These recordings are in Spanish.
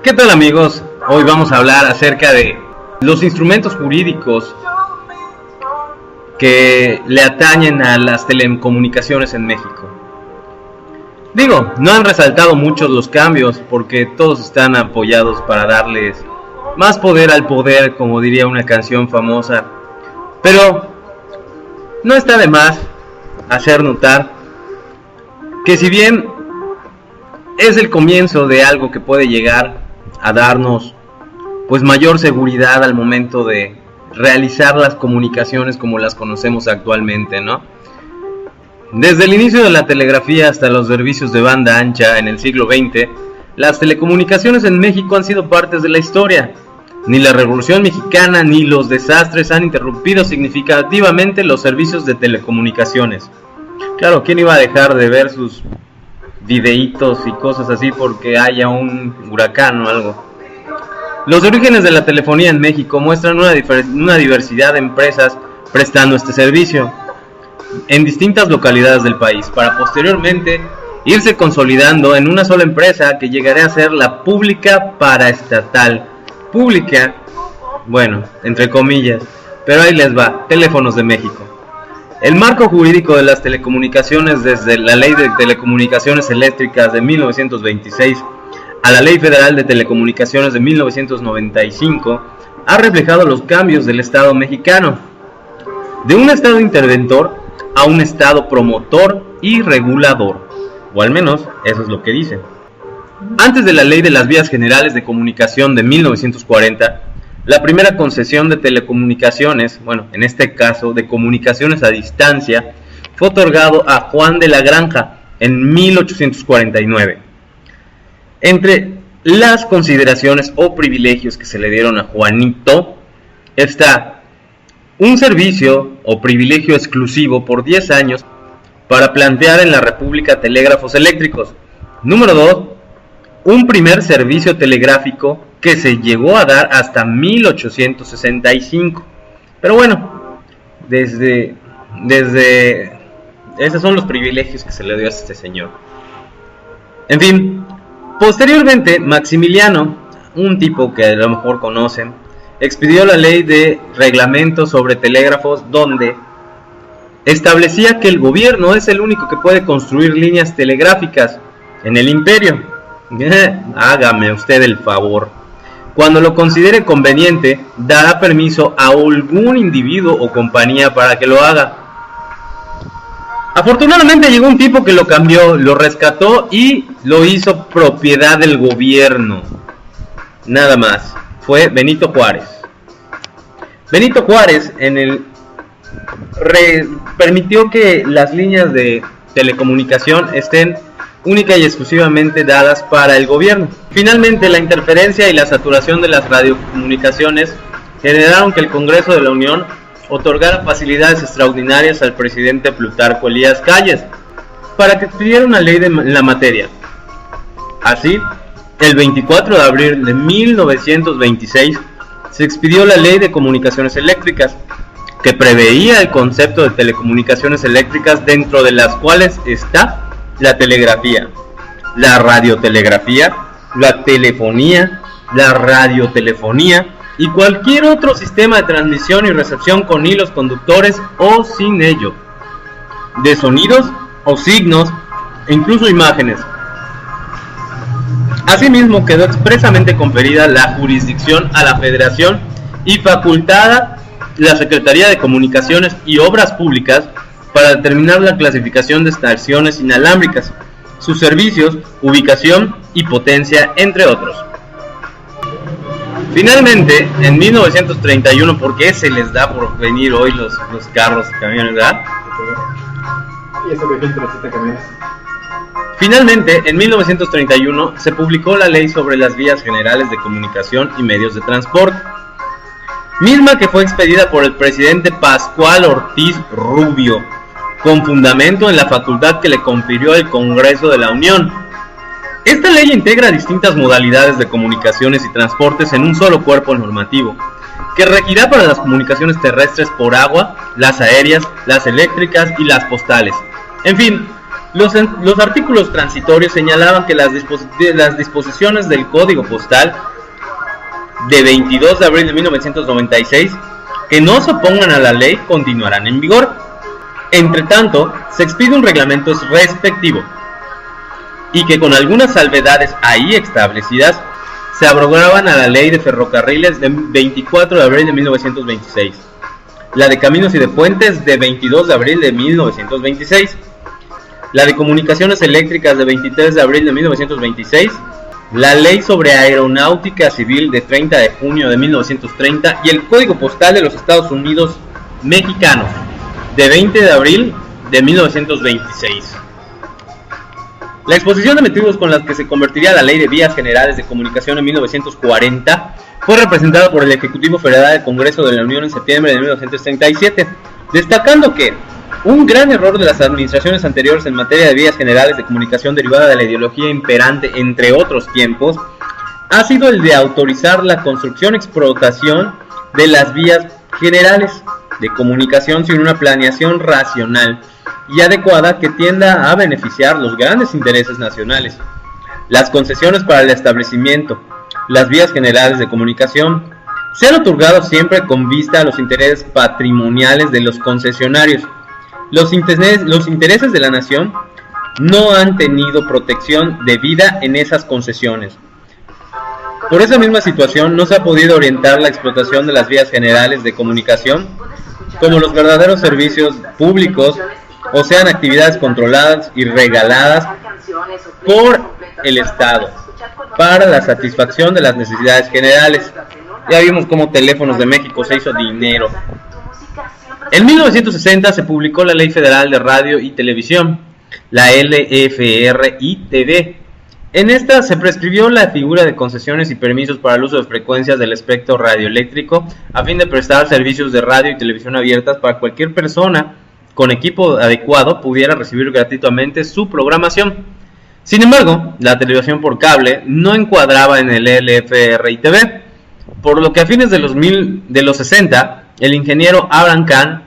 ¿Qué tal, amigos? Hoy vamos a hablar acerca de los instrumentos jurídicos que le atañen a las telecomunicaciones en México. Digo, no han resaltado muchos los cambios porque todos están apoyados para darles más poder al poder, como diría una canción famosa. Pero no está de más hacer notar que si bien es el comienzo de algo que puede llegar a darnos pues mayor seguridad al momento de realizar las comunicaciones como las conocemos actualmente, ¿no? Desde el inicio de la telegrafía hasta los servicios de banda ancha en el siglo XX, las telecomunicaciones en México han sido partes de la historia. Ni la Revolución Mexicana ni los desastres han interrumpido significativamente los servicios de telecomunicaciones. Claro, ¿quién iba a dejar de ver sus videitos y cosas así porque haya un huracán o algo? Los orígenes de la telefonía en México muestran una diversidad de empresas prestando este servicio en distintas localidades del país, para posteriormente irse consolidando en una sola empresa que llegaría a ser la pública paraestatal. Pública, bueno, entre comillas, pero ahí les va, Teléfonos de México. El marco jurídico de las telecomunicaciones, desde la Ley de Telecomunicaciones Eléctricas de 1926 a la Ley Federal de Telecomunicaciones de 1995, ha reflejado los cambios del Estado mexicano, de un Estado interventor a un Estado promotor y regulador, o al menos eso es lo que dicen. Antes de la Ley de las Vías Generales de Comunicación de 1940, la primera concesión de telecomunicaciones, bueno, en este caso de comunicaciones a distancia, fue otorgado a Juan de la Granja en 1849. Entre las consideraciones o privilegios que se le dieron a Juanito está un servicio o privilegio exclusivo por 10 años para plantear en la República telégrafos eléctricos. Número 2, un primer servicio telegráfico que se llegó a dar hasta 1865. Pero bueno, desde esos son los privilegios que se le dio a este señor. En fin, posteriormente Maximiliano, un tipo que a lo mejor conocen, expidió la ley de reglamento sobre telégrafos, donde establecía que el gobierno es el único que puede construir líneas telegráficas en el imperio. Hágame usted el favor. Cuando lo considere conveniente, dará permiso a algún individuo o compañía para que lo haga. Afortunadamente llegó un tipo que lo cambió, lo rescató y lo hizo propiedad del gobierno. Nada más. Fue Benito Juárez. Benito Juárez permitió que las líneas de telecomunicación estén única y exclusivamente dadas para el gobierno. Finalmente, la interferencia y la saturación de las radiocomunicaciones generaron que el Congreso de la Unión otorgara facilidades extraordinarias al presidente Plutarco Elías Calles para que expidiera una ley en la materia. Así, el 24 de abril de 1926 se expidió la Ley de Comunicaciones Eléctricas, que preveía el concepto de telecomunicaciones eléctricas, dentro de las cuales está la telegrafía, la radiotelegrafía, la telefonía, la radiotelefonía y cualquier otro sistema de transmisión y recepción con hilos conductores o sin ello, de sonidos o signos e incluso imágenes. Asimismo, quedó expresamente conferida la jurisdicción a la Federación y facultada la Secretaría de Comunicaciones y Obras Públicas para determinar la clasificación de estaciones inalámbricas, sus servicios, ubicación y potencia, entre otros. Finalmente, en 1931, porque se les da por venir hoy los carros y camiones, ¿verdad? Y eso que filtra 7 camiones. Finalmente, en 1931 se publicó la Ley sobre las Vías Generales de Comunicación y Medios de Transporte, misma que fue expedida por el presidente Pascual Ortiz Rubio, con fundamento en la facultad que le confirió el Congreso de la Unión. Esta ley integra distintas modalidades de comunicaciones y transportes en un solo cuerpo normativo, que regirá para las comunicaciones terrestres por agua, las aéreas, las eléctricas y las postales. En fin, Los artículos transitorios señalaban que las disposiciones del Código Postal de 22 de abril de 1996 que no se opongan a la ley continuarán en vigor. Entre tanto, se expide un reglamento respectivo y que con algunas salvedades ahí establecidas se abrogaban a la ley de ferrocarriles de 24 de abril de 1926, la de caminos y de puentes de 22 de abril de 1926, la de comunicaciones eléctricas de 23 de abril de 1926, la ley sobre aeronáutica civil de 30 de junio de 1930 y el Código Postal de los Estados Unidos Mexicanos de 20 de abril de 1926. La exposición de motivos con las que se convertiría la Ley de Vías Generales de Comunicación en 1940 fue representada por el Ejecutivo Federal del Congreso de la Unión en septiembre de 1937, destacando que un gran error de las administraciones anteriores en materia de vías generales de comunicación derivada de la ideología imperante entre otros tiempos ha sido el de autorizar la construcción y explotación de las vías generales de comunicación sin una planeación racional y adecuada que tienda a beneficiar los grandes intereses nacionales. Las concesiones para el establecimiento, las vías generales de comunicación, se han otorgado siempre con vista a los intereses patrimoniales de los concesionarios. Los intereses de la nación no han tenido protección debida en esas concesiones. Por esa misma situación no se ha podido orientar la explotación de las vías generales de comunicación como los verdaderos servicios públicos, o sean actividades controladas y regaladas por el Estado para la satisfacción de las necesidades generales. Ya vimos cómo Teléfonos de México se hizo dinero. En 1960 se publicó la Ley Federal de Radio y Televisión, la LFR-ITV. En esta se prescribió la figura de concesiones y permisos para el uso de frecuencias del espectro radioeléctrico a fin de prestar servicios de radio y televisión abiertas para cualquier persona con equipo adecuado pudiera recibir gratuitamente su programación. Sin embargo, la televisión por cable no encuadraba en el LFR-ITV, por lo que a fines de los 60, el ingeniero Abraham Kahn,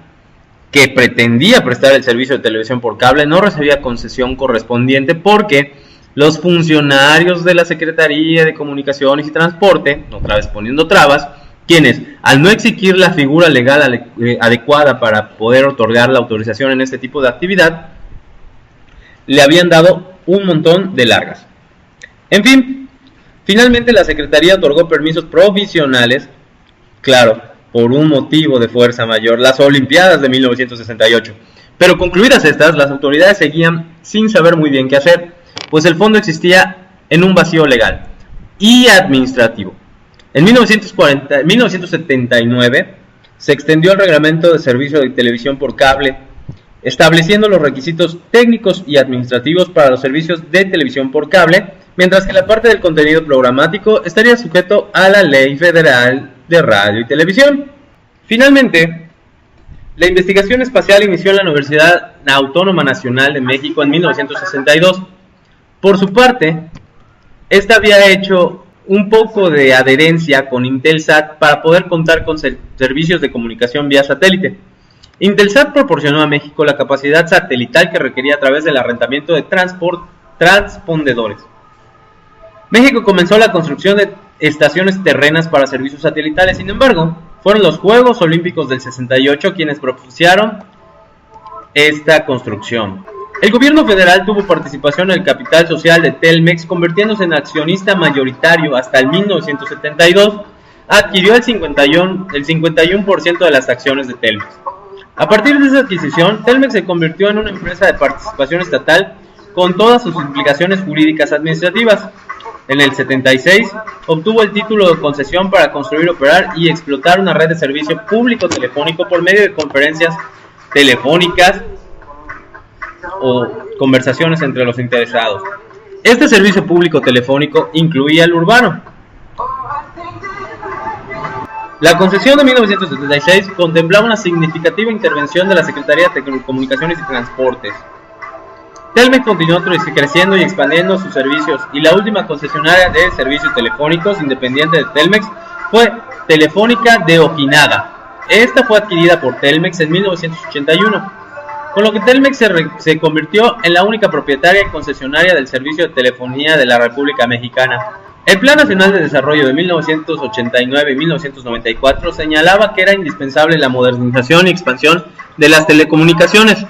que pretendía prestar el servicio de televisión por cable, no recibía concesión correspondiente porque los funcionarios de la Secretaría de Comunicaciones y Transporte, otra vez poniendo trabas, quienes, al no exigir la figura legal adecuada para poder otorgar la autorización en este tipo de actividad, le habían dado un montón de largas. En fin, finalmente la Secretaría otorgó permisos provisionales, claro, por un motivo de fuerza mayor, las Olimpiadas de 1968. Pero concluidas estas, las autoridades seguían sin saber muy bien qué hacer, pues el fondo existía en un vacío legal y administrativo. En 1979 se extendió el reglamento de servicio de televisión por cable, estableciendo los requisitos técnicos y administrativos para los servicios de televisión por cable, mientras que la parte del contenido programático estaría sujeto a la Ley Federal de Radio y Televisión. Finalmente, la investigación espacial inició en la Universidad Autónoma Nacional de México en 1962. Por su parte, esta había hecho un poco de adherencia con Intelsat para poder contar con servicios de comunicación vía satélite. Intelsat proporcionó a México la capacidad satelital que requería a través del arrendamiento de transpondedores. México comenzó la construcción de estaciones terrenas para servicios satelitales. Sin embargo, fueron los Juegos Olímpicos del 68 quienes propiciaron esta construcción. El gobierno federal tuvo participación en el capital social de Telmex, convirtiéndose en accionista mayoritario hasta el 1972. Adquirió el 51% de las acciones de Telmex. A partir de esa adquisición, Telmex se convirtió en una empresa de participación estatal con todas sus implicaciones jurídicas administrativas. En el 76, obtuvo el título de concesión para construir, operar y explotar una red de servicio público telefónico por medio de conferencias telefónicas o conversaciones entre los interesados. Este servicio público telefónico incluía el urbano. La concesión de 1976 contemplaba una significativa intervención de la Secretaría de Telecomunicaciones y Transportes. Telmex continuó creciendo y expandiendo sus servicios, y la última concesionaria de servicios telefónicos independiente de Telmex fue Telefónica de Ojinaga. Esta fue adquirida por Telmex en 1981. con lo que Telmex se convirtió en la única propietaria y concesionaria del servicio de telefonía de la República Mexicana. El Plan Nacional de Desarrollo de 1989 y 1994 señalaba que era indispensable la modernización y expansión de las telecomunicaciones.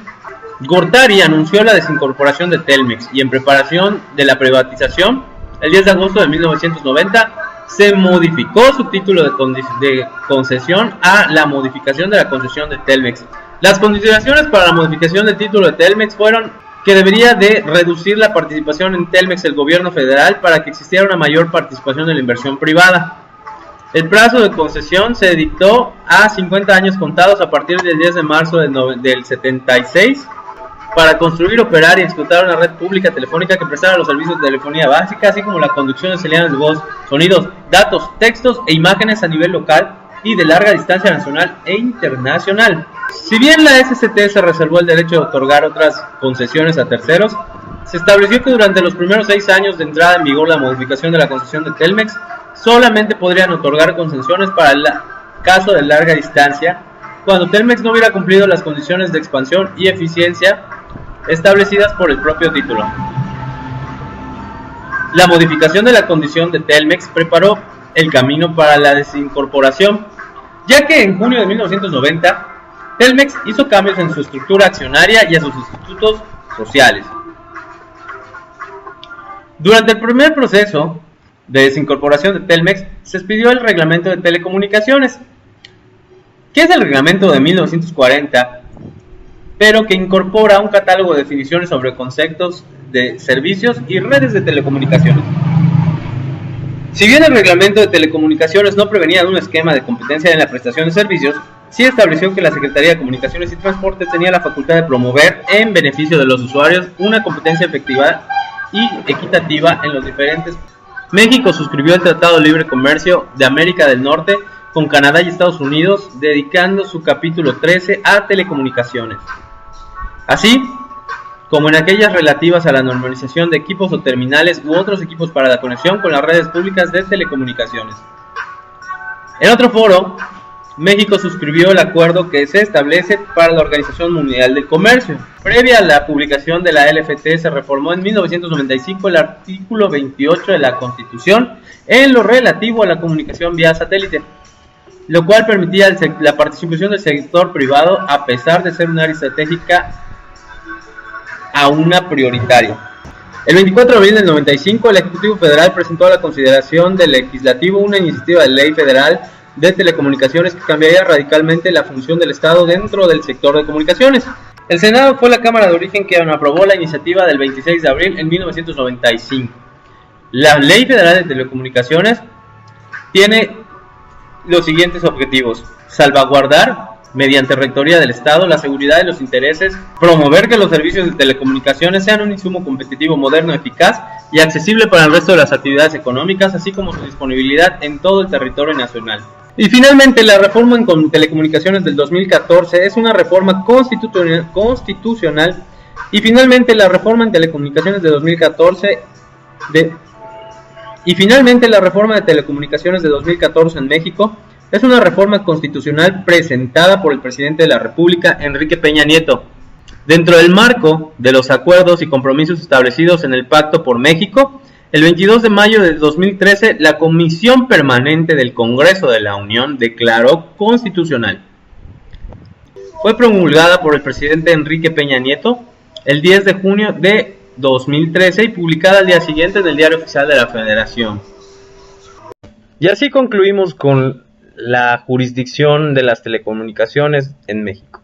Gortari anunció la desincorporación de Telmex y en preparación de la privatización, el 10 de agosto de 1990, se modificó su título de concesión a la modificación de la concesión de Telmex. Las consideraciones para la modificación del título de Telmex fueron que debería de reducir la participación en Telmex el gobierno federal para que existiera una mayor participación de la inversión privada. El plazo de concesión se dictó a 50 años contados a partir del 10 de marzo del 76 para construir, operar y explotar una red pública telefónica que prestara los servicios de telefonía básica, así como la conducción de señales de voz, sonidos, datos, textos e imágenes a nivel local y de larga distancia nacional e internacional. Si bien la SCT se reservó el derecho de otorgar otras concesiones a terceros, se estableció que durante los primeros 6 años de entrada en vigor la modificación de la concesión de Telmex, solamente podrían otorgar concesiones para el caso de larga distancia, cuando Telmex no hubiera cumplido las condiciones de expansión y eficiencia establecidas por el propio título. La modificación de la condición de Telmex preparó el camino para la desincorporación, ya que en junio de 1990 Telmex hizo cambios en su estructura accionaria y a sus institutos sociales. Durante el primer proceso de desincorporación de Telmex se expidió el Reglamento de Telecomunicaciones, que es el reglamento de 1940, pero que incorpora un catálogo de definiciones sobre conceptos de servicios y redes de telecomunicaciones. Si bien el reglamento de telecomunicaciones no prevenía de un esquema de competencia en la prestación de servicios, sí estableció que la Secretaría de Comunicaciones y Transportes tenía la facultad de promover en beneficio de los usuarios una competencia efectiva y equitativa en los diferentes. México suscribió el Tratado de Libre Comercio de América del Norte con Canadá y Estados Unidos, dedicando su capítulo 13 a telecomunicaciones, así como en aquellas relativas a la normalización de equipos o terminales u otros equipos para la conexión con las redes públicas de telecomunicaciones. En otro foro, México suscribió el acuerdo que se establece para la Organización Mundial del Comercio. Previa a la publicación de la LFT, se reformó en 1995 el artículo 28 de la Constitución en lo relativo a la comunicación vía satélite, lo cual permitía la participación del sector privado a pesar de ser una área estratégica a una prioritaria. El 24 de abril del 95, el Ejecutivo Federal presentó a la consideración del Legislativo una iniciativa de ley federal de telecomunicaciones que cambiaría radicalmente la función del Estado dentro del sector de comunicaciones. El Senado fue la Cámara de Origen que aprobó la iniciativa del 26 de abril en 1995. La Ley Federal de Telecomunicaciones tiene los siguientes objetivos: salvaguardar, mediante rectoría del Estado, la seguridad de los intereses, promover que los servicios de telecomunicaciones sean un insumo competitivo, moderno, eficaz y accesible para el resto de las actividades económicas, así como su disponibilidad en todo el territorio nacional. Y finalmente, la reforma en telecomunicaciones del 2014 es una reforma constitucional. Y finalmente, la reforma en telecomunicaciones de 2014 en México es una reforma constitucional presentada por el presidente de la República, Enrique Peña Nieto, dentro del marco de los acuerdos y compromisos establecidos en el Pacto por México. El 22 de mayo de 2013, la Comisión Permanente del Congreso de la Unión declaró constitucional. Fue promulgada por el presidente Enrique Peña Nieto el 10 de junio de 2013 y publicada al día siguiente en el Diario Oficial de la Federación. Y así concluimos con la jurisdicción de las telecomunicaciones en México.